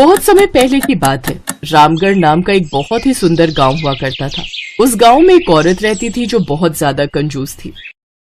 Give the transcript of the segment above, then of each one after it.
बहुत समय पहले की बात है। रामगढ़ नाम का एक बहुत ही सुंदर गांव हुआ करता था। उस गांव में एक औरत रहती थी जो बहुत ज्यादा कंजूस थी।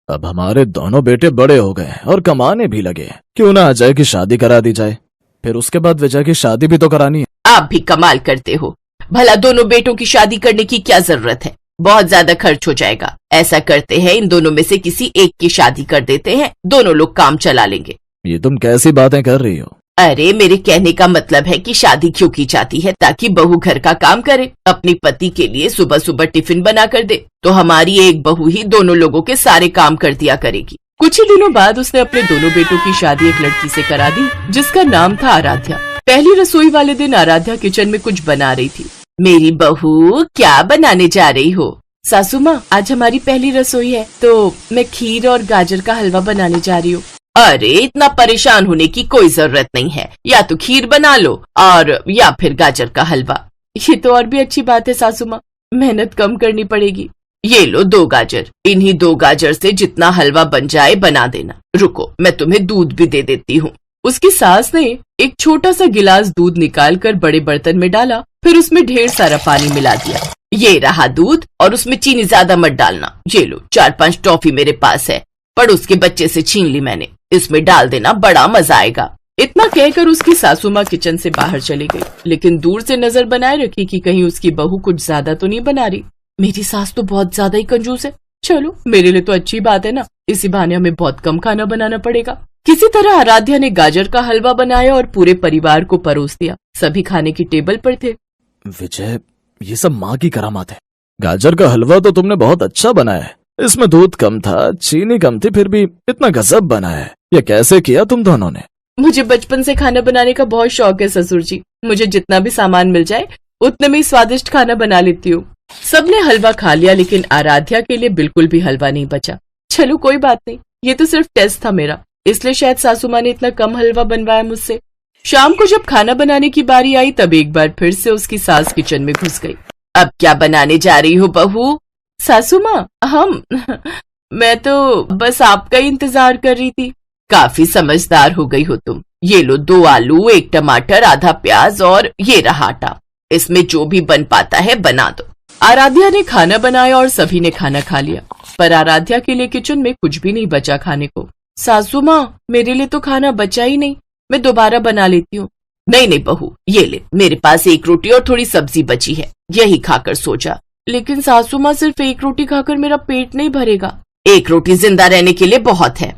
अब हमारे दोनों बेटे बड़े हो गए और कमाने भी लगे, क्यों ना अजय की शादी करा दी जाए। फिर उसके बाद विजय की शादी भी तो करानी है। आप भी कमाल करते हो। भला दोनों बेटों की शादी करने की क्या जरूरत है? बहुत ज्यादा खर्च हो जाएगा। ऐसा करते हैं, इन दोनों में से किसी एक की शादी कर देते हैं, दोनों लोग काम चला लेंगे। ये तुम कैसी बातें कर रही हो? अरे मेरे कहने का मतलब है कि शादी क्यों की जाती है? ताकि बहू घर का काम करे, अपने पति के लिए सुबह सुबह टिफिन बना कर दे, तो हमारी एक बहू ही दोनों लोगों के सारे काम कर दिया करेगी। कुछ ही दिनों बाद उसने अपने दोनों बेटों की शादी एक लड़की से करा दी जिसका नाम था आराध्या। पहली रसोई वाले दिन आराध्या किचन में कुछ बना रही थी। मेरी बहू क्या बनाने जा रही हो? सासू माँ, आज हमारी पहली रसोई है तो मैं खीर और गाजर का हलवा बनाने जा रही हूँ। अरे इतना परेशान होने की कोई जरूरत नहीं है, या तो खीर बना लो और या फिर गाजर का हलवा। ये तो और भी अच्छी बात है सासू माँ, मेहनत कम करनी पड़ेगी। ये लो 2 गाजर, इन्हीं 2 गाजर से जितना हलवा बन जाए बना देना। रुको, मैं तुम्हें दूध भी दे देती हूँ। उसकी सास ने एक छोटा सा गिलास दूध निकाल कर बड़े बर्तन में डाला, फिर उसमें ढेर सारा पानी मिला दिया। ये रहा दूध, और उसमें चीनी ज्यादा मत डालना। ये लो 4-5 टॉफी मेरे पास है, पड़ोस के बच्चे से छीन ली मैंने, इसमें डाल देना, बड़ा मजा आएगा। इतना कहकर उसकी सासू माँ किचन से बाहर चली गई, लेकिन दूर से नजर बनाए रखी कि कहीं उसकी बहू कुछ ज्यादा तो नहीं बना रही। मेरी सास तो बहुत ज्यादा ही कंजूस है। चलो मेरे लिए तो अच्छी बात है ना, इसी बहाने हमें बहुत कम खाना बनाना पड़ेगा। किसी तरह आराध्या ने गाजर का हलवा बनाया और पूरे परिवार को परोस दिया। सभी खाने की टेबल पर थे। विजय, ये सब माँ की करामात है। गाजर का हलवा तो तुमने बहुत अच्छा बनाया है। इसमें दूध कम था, चीनी कम थी, फिर भी इतना गजब बना है। ये कैसे किया तुम दोनों ने? मुझे बचपन से खाना बनाने का बहुत शौक है ससुर जी। मुझे जितना भी सामान मिल जाए उतने में स्वादिष्ट खाना बना लेती हूँ। सबने हलवा खा लिया, लेकिन आराध्या के लिए बिल्कुल भी हलवा नहीं बचा। चलो कोई बात नहीं, ये तो सिर्फ टेस्ट था मेरा, इसलिए शायद सासू माँ ने इतना कम हलवा बनवाया मुझसे। शाम को जब खाना बनाने की बारी आई तब एक बार फिर से उसकी सास किचन में घुस गई। अब क्या बनाने जा रही हो बहू? सासू माँ, मैं तो बस आपका ही इंतजार कर रही थी। काफी समझदार हो गई हो तुम। ये लो 2 आलू, 1 टमाटर, आधा प्याज और ये रहा आटा। इसमें जो भी बन पाता है बना दो। आराध्या ने खाना बनाया और सभी ने खाना खा लिया, पर आराध्या के लिए किचन में कुछ भी नहीं बचा खाने को। सासू माँ, मेरे लिए तो खाना बचा ही नहीं, मैं दोबारा बना लेती हूँ। नहीं नहीं बहू, ये ले, मेरे पास 1 रोटी और थोड़ी सब्जी बची है, यही खाकर सो जा। लेकिन सासू माँ, सिर्फ 1 रोटी खाकर मेरा पेट नहीं भरेगा। 1 रोटी जिंदा रहने के लिए बहुत है।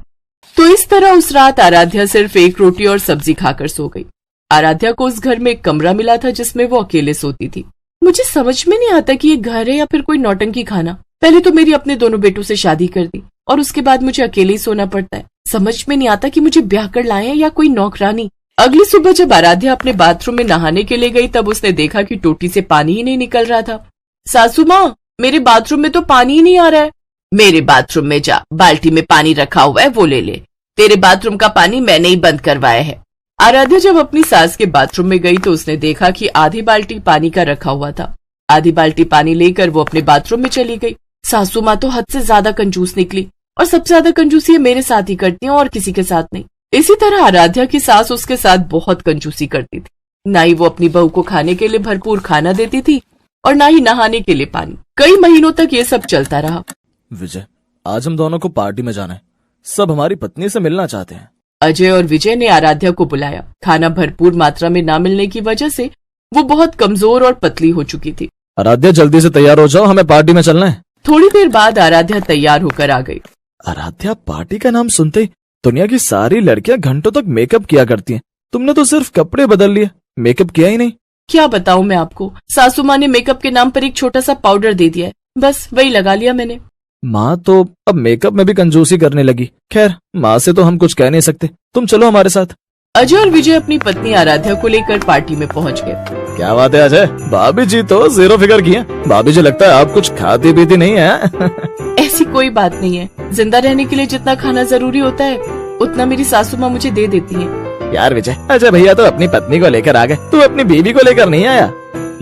तो इस तरह उस रात आराध्या सिर्फ 1 रोटी और सब्जी खाकर सो गई। आराध्या को उस घर में एक कमरा मिला था जिसमें वो अकेले सोती थी। मुझे समझ में नहीं आता कि ये घर है या फिर कोई नौटंकी खाना। पहले तो मेरी अपने दोनों बेटों से शादी कर दी और उसके बाद मुझे अकेले ही सोना पड़ता है। समझ में नहीं आता कि मुझे ब्याह कर लाए हैं या कोई नौकरानी। अगली सुबह जब आराध्या अपने बाथरूम में नहाने के लिए गई तब उसने देखा कि टोटी से पानी ही नहीं निकल रहा था। सासू माँ, मेरे बाथरूम में तो पानी ही नहीं आ रहा है। मेरे बाथरूम में जा, बाल्टी में पानी रखा हुआ है, वो ले ले। तेरे बाथरूम का पानी मैंने ही बंद करवाया है। आराध्या जब अपनी सास के बाथरूम में गई तो उसने देखा कि आधी बाल्टी पानी का रखा हुआ था। आधी बाल्टी पानी लेकर वो अपने बाथरूम में चली गई। सासू माँ तो हद से ज्यादा कंजूस निकली, और सबसे ज्यादा कंजूसी मेरे साथ ही करती है और किसी के साथ नहीं। इसी तरह आराध्या की सास उसके साथ बहुत कंजूसी करती थी। ना ही वो अपनी बहू को खाने के लिए भरपूर खाना देती थी और ना ही नहाने के लिए पानी। कई महीनों तक ये सब चलता रहा। विजय, आज हम दोनों को पार्टी में जाना है। सब हमारी पत्नी से मिलना चाहते हैं। अजय और विजय ने आराध्या को बुलाया। खाना भरपूर मात्रा में ना मिलने की वजह से वो बहुत कमजोर और पतली हो चुकी थी। आराध्या, जल्दी से तैयार हो जाओ, हमें पार्टी में चलना है। थोड़ी देर बाद आराध्या तैयार होकर आ गई। आराध्या, पार्टी का नाम सुनते ही दुनिया की सारी लड़कियां घंटों तक मेकअप किया करती हैं। तुमने तो सिर्फ कपड़े बदल लिए, मेकअप किया ही नहीं। क्या बताऊं मैं आपको, सासू माँ ने मेकअप के नाम पर एक छोटा सा पाउडर दे दिया है, बस वही लगा लिया मैंने। माँ तो अब मेकअप में भी कंजूसी करने लगी। खैर, माँ से तो हम कुछ कह नहीं सकते, तुम चलो हमारे साथ। अजय और विजय अपनी पत्नी आराध्या को लेकर पार्टी में पहुंच गए। क्या बात है अजय, भाभी जी तो 0 फिगर की हैं। भाभी जी, लगता है आप कुछ खाती पीती नहीं है। ऐसी कोई बात नहीं है, जिंदा रहने के लिए जितना खाना जरूरी होता है उतना मेरी सासू माँ मुझे दे देती है। यार विजय, अजय भैया तो अपनी पत्नी को लेकर आ गए, तू अपनी बीवी को लेकर नहीं आया।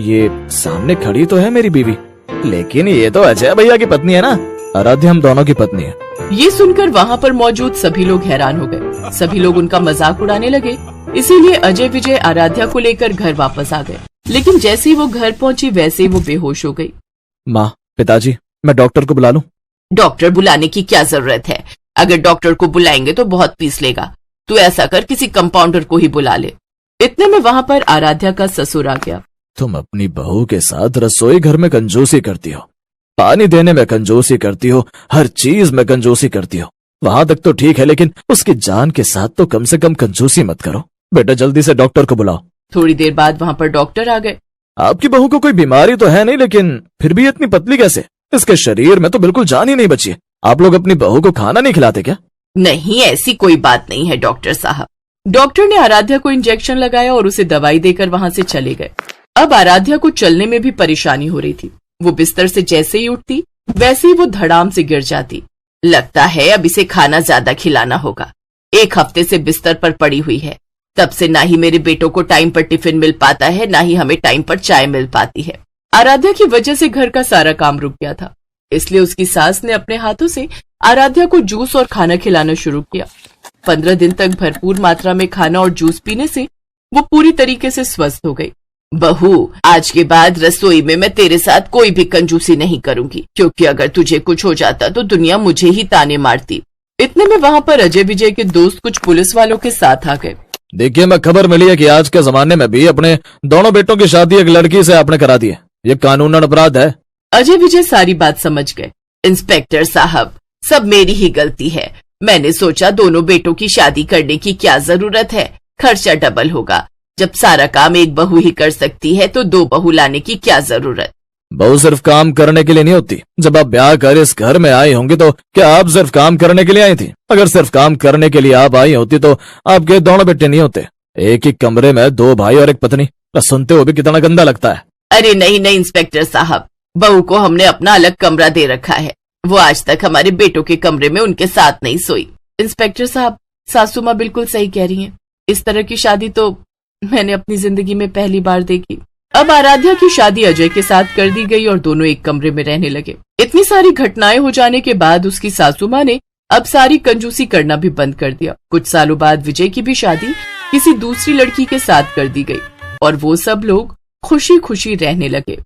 ये सामने खड़ी तो है मेरी बीवी, लेकिन ये तो अजय भैया की पत्नी है ना। आराध्या हम दोनों की पत्नी है। ये सुनकर वहाँ पर मौजूद सभी लोग हैरान हो गए। सभी लोग उनका मजाक उड़ाने लगे इसीलिए अजय विजय आराध्या को लेकर घर वापस आ गए। लेकिन जैसे ही वो घर पहुंची वैसे ही वो बेहोश हो गई। माँ, पिताजी, मैं डॉक्टर को बुला लूं? डॉक्टर बुलाने की क्या जरूरत है? अगर डॉक्टर को बुलाएंगे तो बहुत फीस लेगा। तू ऐसा कर, किसी कंपाउंडर को ही बुला ले। इतने में वहां पर आराध्या का ससुर आ गया। तुम अपनी बहू के साथ रसोई घर में कंजूसी करती हो, पानी देने में कंजूसी करती हो, हर चीज में कंजूसी करती हो। वहां तक तो ठीक है, लेकिन उसकी जान के साथ तो कम से कम कंजूसी मत करो। बेटा, जल्दी से डॉक्टर को बुलाओ। थोड़ी देर बाद वहां पर डॉक्टर आ गए। आपकी बहू को कोई बीमारी तो है नहीं, लेकिन फिर भी इतनी पतली कैसे? इसके शरीर में तो बिल्कुल जान ही नहीं बची है। आप लोग अपनी बहू को खाना नहीं खिलाते क्या? नहीं, ऐसी कोई बात नहीं है डॉक्टर साहब। डॉक्टर ने आराध्या को इंजेक्शन लगाया और उसे दवाई देकर वहां से चले गए। अब आराध्या को चलने में भी परेशानी हो रही थी। वो बिस्तर से जैसे ही उठती वैसे ही वो धड़ाम से गिर जाती। लगता है अब इसे खाना ज्यादा खिलाना होगा। 1 हफ्ते से बिस्तर पर पड़ी हुई है। तब से ना ही मेरे बेटों को टाइम पर टिफिन मिल पाता है, ना ही हमें टाइम पर चाय मिल पाती है। आराध्या की वजह से घर का सारा काम रुक गया था, इसलिए उसकी सास ने अपने हाथों से आराध्या को जूस और खाना खिलाना शुरू किया। 15 दिन तक भरपूर मात्रा में खाना और जूस पीने से वो पूरी तरीके से स्वस्थ हो गई। बहू, आज के बाद रसोई में मैं तेरे साथ कोई भी कंजूसी नहीं करूंगी, क्योंकि अगर तुझे कुछ हो जाता तो दुनिया मुझे ही ताने मारती। इतने में वहां पर अजय विजय के दोस्त कुछ पुलिस वालों के साथ आ गए। देखिए, मैं खबर मिली है कि आज के जमाने में भी अपने दोनों बेटों की शादी एक लड़की से आपने करा दी है। ये कानूनन अपराध है। अजय विजय सारी बात समझ गए। इंस्पेक्टर साहब, सब मेरी ही गलती है। मैंने सोचा दोनों बेटों की शादी करने की क्या जरूरत है, खर्चा डबल होगा। जब सारा काम एक बहू ही कर सकती है तो 2 बहू लाने की क्या जरूरत? बहू सिर्फ काम करने के लिए नहीं होती। जब आप ब्याह कर इस घर में आई होंगी तो क्या आप सिर्फ काम करने के लिए आई थी? अगर सिर्फ काम करने के लिए आप आई होती तो आपके दोनों बेटे नहीं होते। एक ही कमरे में 2 भाई और एक पत्नी, सुनते हुए भी कितना गंदा लगता है। अरे नहीं नहीं इंस्पेक्टर साहब, बहू को हमने अपना अलग कमरा दे रखा है। वो आज तक हमारे बेटों के कमरे में उनके साथ नहीं सोई। इंस्पेक्टर साहब, सासू माँ बिल्कुल सही कह रही हैं। इस तरह की शादी तो मैंने अपनी जिंदगी में पहली बार देखी। अब आराध्या की शादी अजय के साथ कर दी गई और दोनों एक कमरे में रहने लगे। इतनी सारी घटनाएं हो जाने के बाद उसकी सासू माँ ने अब सारी कंजूसी करना भी बंद कर दिया। कुछ सालों बाद विजय की भी शादी किसी दूसरी लड़की के साथ कर दी गई और वो सब लोग खुशी खुशी रहने लगे।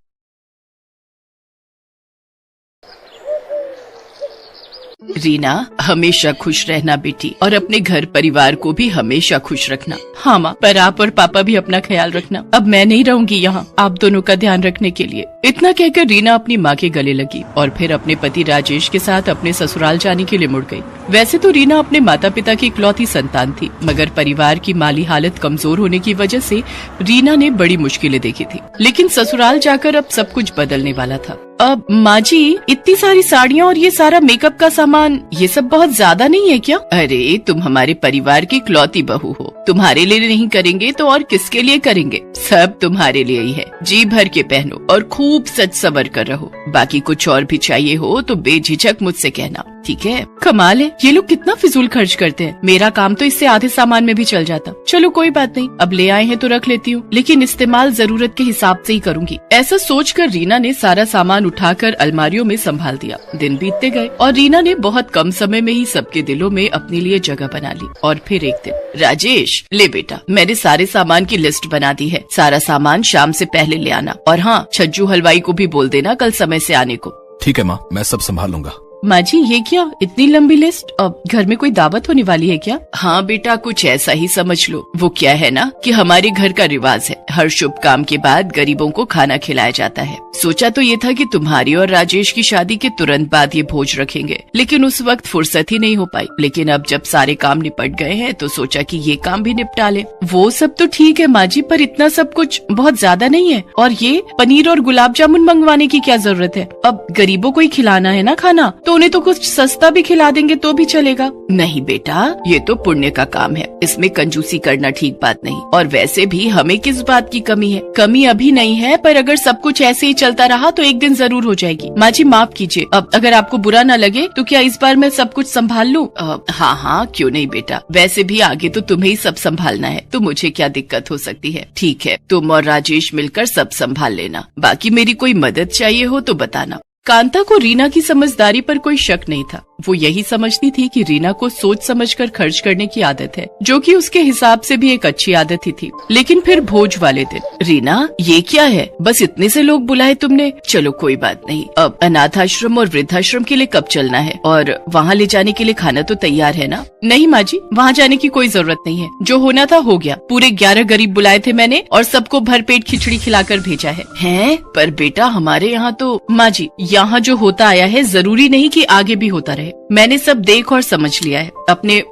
रीना, हमेशा खुश रहना बेटी, और अपने घर परिवार को भी हमेशा खुश रखना। हाँ माँ, पर आप और पापा भी अपना ख्याल रखना। अब मैं नहीं रहूंगी यहाँ आप दोनों का ध्यान रखने के लिए। इतना कहकर रीना अपनी माँ के गले लगी और फिर अपने पति राजेश के साथ अपने ससुराल जाने के लिए मुड़ गई। वैसे तो रीना अपने माता पिता की इकलौती संतान थी, मगर परिवार की माली हालत कमजोर होने की वजह से रीना ने बड़ी मुश्किलें देखी थी। लेकिन ससुराल जाकर अब सब कुछ बदलने वाला था। अब माँ जी, इतनी सारी साड़ियाँ और ये सारा मेकअप का सामान, ये सब बहुत ज्यादा नहीं है क्या? अरे तुम हमारे परिवार की इकलौती बहू हो, तुम्हारे लिए नहीं करेंगे तो और किसके लिए करेंगे? सब तुम्हारे लिए ही है। जी भर के पहनो और खूब सच सवर कर रहो। बाकी कुछ और भी चाहिए हो तो बेझिझक मुझसे कहना, ठीक है? कमाल है, ये लोग कितना फिजूल खर्च करते हैं। मेरा काम तो इससे आधे सामान में भी चल जाता। चलो कोई बात नहीं, अब ले आए हैं तो रख लेती हूँ, लेकिन इस्तेमाल जरूरत के हिसाब से ही करूंगी। ऐसा सोचकर रीना ने सारा सामान उठाकर अलमारियों में संभाल दिया। दिन बीतते गए और रीना ने बहुत कम समय में ही सबके दिलों में अपने लिए जगह बना ली। और फिर एक दिन, राजेश, ले बेटा, मैंने सारे सामान की लिस्ट बना दी है। सारा सामान शाम से पहले ले आना, और हाँ, छज्जू हलवाई को भी बोल देना कल समय से आने को। ठीक है माँ, मैं सब संभाल लूंगा। माँ जी, ये क्या इतनी लंबी लिस्ट? अब घर में कोई दावत होने वाली है क्या? हाँ बेटा, कुछ ऐसा ही समझ लो। वो क्या है ना कि हमारे घर का रिवाज है, हर शुभ काम के बाद गरीबों को खाना खिलाया जाता है। सोचा तो ये था कि तुम्हारी और राजेश की शादी के तुरंत बाद ये भोज रखेंगे, लेकिन उस वक्त फुर्सत ही नहीं हो पाई। लेकिन अब जब सारे काम निपट गए हैं तो सोचा कि ये काम भी निपटा ले। वो सब तो ठीक है माँ जी, पर इतना सब कुछ बहुत ज्यादा नहीं है। और ये पनीर और गुलाब जामुन मंगवाने की क्या जरूरत है? अब गरीबों को ही खिलाना है ना खाना, तो उन्हें तो कुछ सस्ता भी खिला देंगे तो भी चलेगा। नहीं बेटा, ये तो पुण्य का काम है, इसमें कंजूसी करना ठीक बात नहीं। और वैसे भी हमें किस बात की कमी है? कमी अभी नहीं है, पर अगर सब कुछ ऐसे ही चलता रहा तो एक दिन जरूर हो जाएगी। माँ जी माफ कीजिए, अब अगर आपको बुरा न लगे तो क्या इस बार मैं सब कुछ संभाल लूँ? हाँ हाँ, क्यों नहीं बेटा, वैसे भी आगे तो तुम्हें ही सब संभालना है, तो मुझे क्या दिक्कत हो सकती है। ठीक है, तुम और राजेश मिलकर सब संभाल लेना। बाकी मेरी कोई मदद चाहिए हो तो बताना। कांता को रीना की समझदारी पर कोई शक नहीं था। वो यही समझती थी कि रीना को सोच समझकर खर्च करने की आदत है, जो कि उसके हिसाब से भी एक अच्छी आदत ही थी। लेकिन फिर भोज वाले दिन, रीना ये क्या है, बस इतने से लोग बुलाए तुमने? चलो कोई बात नहीं, अब अनाथ आश्रम और वृद्धाश्रम के लिए कब चलना है, और वहाँ ले जाने के लिए खाना तो तैयार है ना? नहीं माँ जी, वहाँ जाने की कोई जरूरत नहीं है, जो होना था हो गया। पूरे 11 गरीब बुलाए थे मैंने और सबको भरपेट खिचड़ी खिलाकर भेजा है। हैं? पर बेटा हमारे यहाँ तो माँ जी, यहाँ जो होता आया है जरूरी नहीं कि आगे भी होता रहे। मैंने सब देख और समझ लिया है।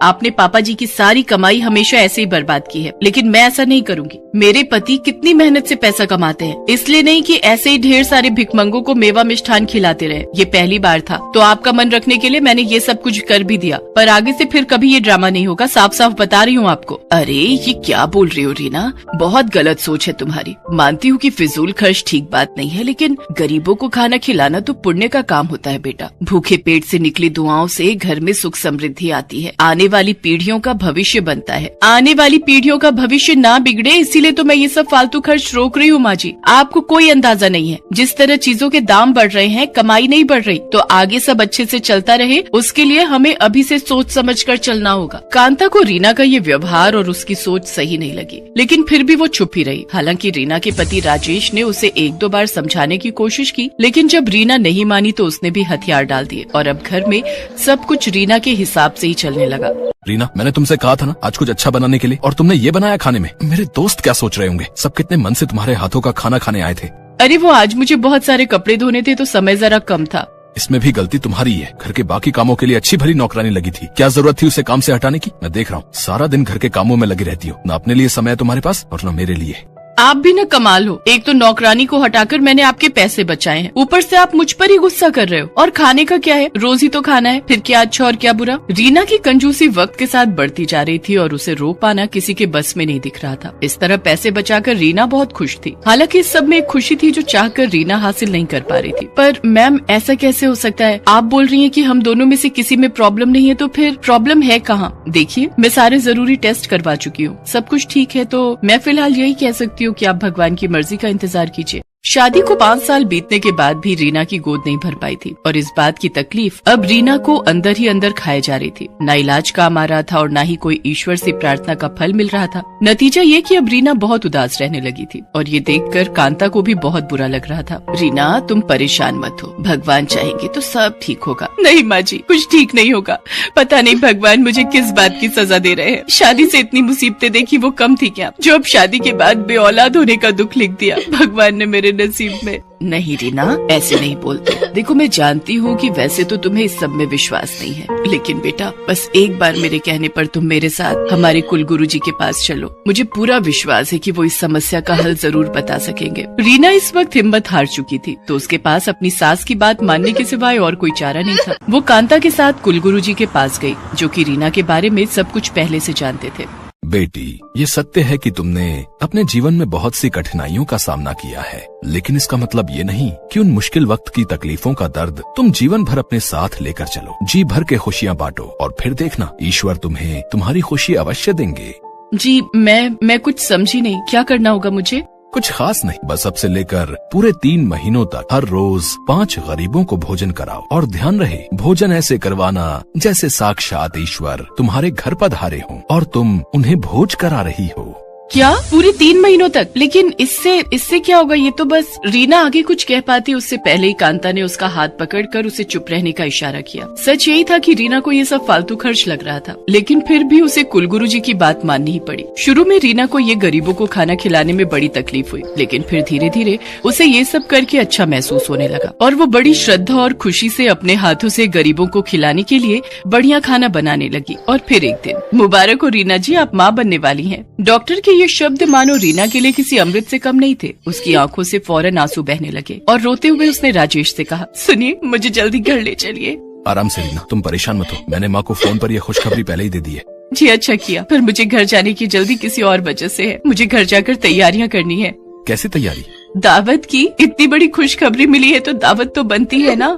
आपने पापा जी की सारी कमाई हमेशा ऐसे ही बर्बाद की है, लेकिन मैं ऐसा नहीं करूंगी। मेरे पति कितनी मेहनत से पैसा कमाते हैं, इसलिए नहीं कि ऐसे ही ढेर सारे भिखमंगों को मेवा मिष्ठान खिलाते रहे। ये पहली बार था, तो आपका मन रखने के लिए मैंने ये सब कुछ कर भी दिया, पर आगे से फिर कभी ये ड्रामा नहीं होगा, साफ साफ बता रही हूँ आपको। अरे ये क्या बोल रही हो रीना, बहुत गलत सोच है तुम्हारी। मानती हूँ कि फिजूल खर्च ठीक बात नहीं है, लेकिन गरीबों को खाना खिलाना तो पुण्य का काम होता है बेटा। भूखे पेट से निकली दुआओं से घर में सुख समृद्धि आती है, आने वाली पीढ़ियों का भविष्य बनता है। आने वाली पीढ़ियों का भविष्य ना बिगड़े, इसीलिए तो मैं ये सब फालतू खर्च रोक रही हूँ माँ जी। आपको कोई अंदाजा नहीं है, जिस तरह चीजों के दाम बढ़ रहे हैं, कमाई नहीं बढ़ रही, तो आगे सब अच्छे से चलता रहे, उसके लिए हमें अभी से सोच समझ कर चलना होगा। कांता को रीना का ये व्यवहार और उसकी सोच सही नहीं लगी, लेकिन फिर भी वो चुप ही रही। हालांकि रीना के पति राजेश ने उसे 1-2 बार समझाने की कोशिश की, लेकिन जब रीना नहीं मानी तो उसने भी हथियार डाल दिए और अब घर में सब कुछ रीना के हिसाब से ही चलने लगा। रीना, मैंने तुमसे कहा था ना आज कुछ अच्छा बनाने के लिए, और तुमने ये बनाया खाने में। मेरे दोस्त क्या सोच रहे होंगे? सब कितने मन से तुम्हारे हाथों का खाना खाने आए थे। अरे वो आज मुझे बहुत सारे कपड़े धोने थे तो समय जरा कम था। इसमें भी गलती तुम्हारी है। घर के बाकी कामों के लिए अच्छी भली नौकरानी लगी थी, क्या जरूरत थी उसे काम से हटाने की? मैं देख रहा हूँ सारा दिन घर के कामों में लगी रहती हो, न अपने लिए समय है तुम्हारे पास और न मेरे लिए। आप भी न कमाल हो, एक तो नौकरानी को हटाकर मैंने आपके पैसे बचाए हैं, ऊपर से आप मुझ पर ही गुस्सा कर रहे हो। और खाने का क्या है, रोज ही तो खाना है, फिर क्या अच्छा और क्या बुरा। रीना की कंजूसी वक्त के साथ बढ़ती जा रही थी और उसे रोक पाना किसी के बस में नहीं दिख रहा था। इस तरह पैसे बचाकर रीना बहुत खुश थी। हालांकि इस सब में एक खुशी थी जो चाहकर रीना हासिल नहीं कर पा रही थी। पर मैम ऐसा कैसे हो सकता है? आप बोल रही है कि हम दोनों में से किसी में प्रॉब्लम नहीं है, तो फिर प्रॉब्लम है कहाँ? देखिए मैं सारे जरूरी टेस्ट करवा चुकी हूँ, सब कुछ ठीक है, तो मैं फिलहाल यही कह सकती हूँ कि आप भगवान की मर्जी का इंतजार कीजिए। शादी को 5 साल बीतने के बाद भी रीना की गोद नहीं भर पाई थी और इस बात की तकलीफ अब रीना को अंदर ही अंदर खाए जा रही थी। ना इलाज काम आ रहा था और ना ही कोई ईश्वर से प्रार्थना का फल मिल रहा था। नतीजा ये कि अब रीना बहुत उदास रहने लगी थी और ये देखकर कांता को भी बहुत बुरा लग रहा था। रीना तुम परेशान मत हो, भगवान चाहेंगे तो सब ठीक होगा। नहीं माँ जी, कुछ ठीक नहीं होगा। पता नहीं भगवान मुझे किस बात की सजा दे रहे हैं। शादी से इतनी मुसीबतें देखी वो कम थी क्या, जो अब शादी के बाद बेऔलाद होने का दुख लिख दिया भगवान ने मेरे नसीब में। नहीं रीना, ऐसे नहीं बोलते। देखो मैं जानती हूँ कि वैसे तो तुम्हें इस सब में विश्वास नहीं है, लेकिन बेटा बस एक बार मेरे कहने पर तुम मेरे साथ हमारे कुल गुरुजी के पास चलो। मुझे पूरा विश्वास है कि वो इस समस्या का हल जरूर बता सकेंगे। रीना इस वक्त हिम्मत हार चुकी थी, तो उसके पास अपनी सास की बात मानने के सिवाय और कोई चारा नहीं था। वो कांता के साथ कुल गुरुजी के पास गई, जो कि रीना के बारे में सब कुछ पहले से जानते थे। बेटी, ये सत्य है कि तुमने अपने जीवन में बहुत सी कठिनाइयों का सामना किया है, लेकिन इसका मतलब ये नहीं कि उन मुश्किल वक्त की तकलीफों का दर्द तुम जीवन भर अपने साथ लेकर चलो। जी भर के खुशियाँ बांटो और फिर देखना ईश्वर तुम्हें तुम्हारी खुशी अवश्य देंगे। जी मैं कुछ समझी नहीं, क्या करना होगा मुझे? कुछ खास नहीं, बस अब से लेकर पूरे 3 महीनों तक हर रोज 5 गरीबों को भोजन कराओ और ध्यान रहे भोजन ऐसे करवाना जैसे साक्षात ईश्वर तुम्हारे घर पधारे हों और तुम उन्हें भोज करा रही हो। क्या पूरे 3 महीनों तक? लेकिन इससे क्या होगा? ये तो बस रीना आगे कुछ कह पाती उससे पहले ही कांता ने उसका हाथ पकड़कर उसे चुप रहने का इशारा किया। सच यही था कि रीना को ये सब फालतू खर्च लग रहा था, लेकिन फिर भी उसे कुलगुरुजी की बात माननी ही पड़ी। शुरू में रीना को ये गरीबों को खाना खिलाने में बड़ी तकलीफ हुई, लेकिन फिर धीरे धीरे उसे ये सब करके अच्छा महसूस होने लगा और वो बड़ी श्रद्धा और खुशी से अपने हाथों से गरीबों को खिलाने के लिए बढ़िया खाना बनाने लगी। और फिर एक दिन, मुबारक हो रीना जी, आप माँ बनने वाली हैं। डॉक्टर के ये शब्द मानो रीना के लिए किसी अमृत से कम नहीं थे। उसकी आंखों से फौरन आंसू बहने लगे और रोते हुए उसने राजेश से कहा, सुनिए मुझे जल्दी घर ले चलिए। आराम से रीना, तुम परेशान मत हो, मैंने माँ को फोन पर यह खुशखबरी पहले ही दे दी है। जी अच्छा किया, पर मुझे घर जाने की जल्दी किसी और वजह से है। मुझे घर जाकर तैयारियाँ करनी है। कैसी तैयारी? दावत की। इतनी बड़ी खुशखबरी मिली है तो दावत तो बनती है ना।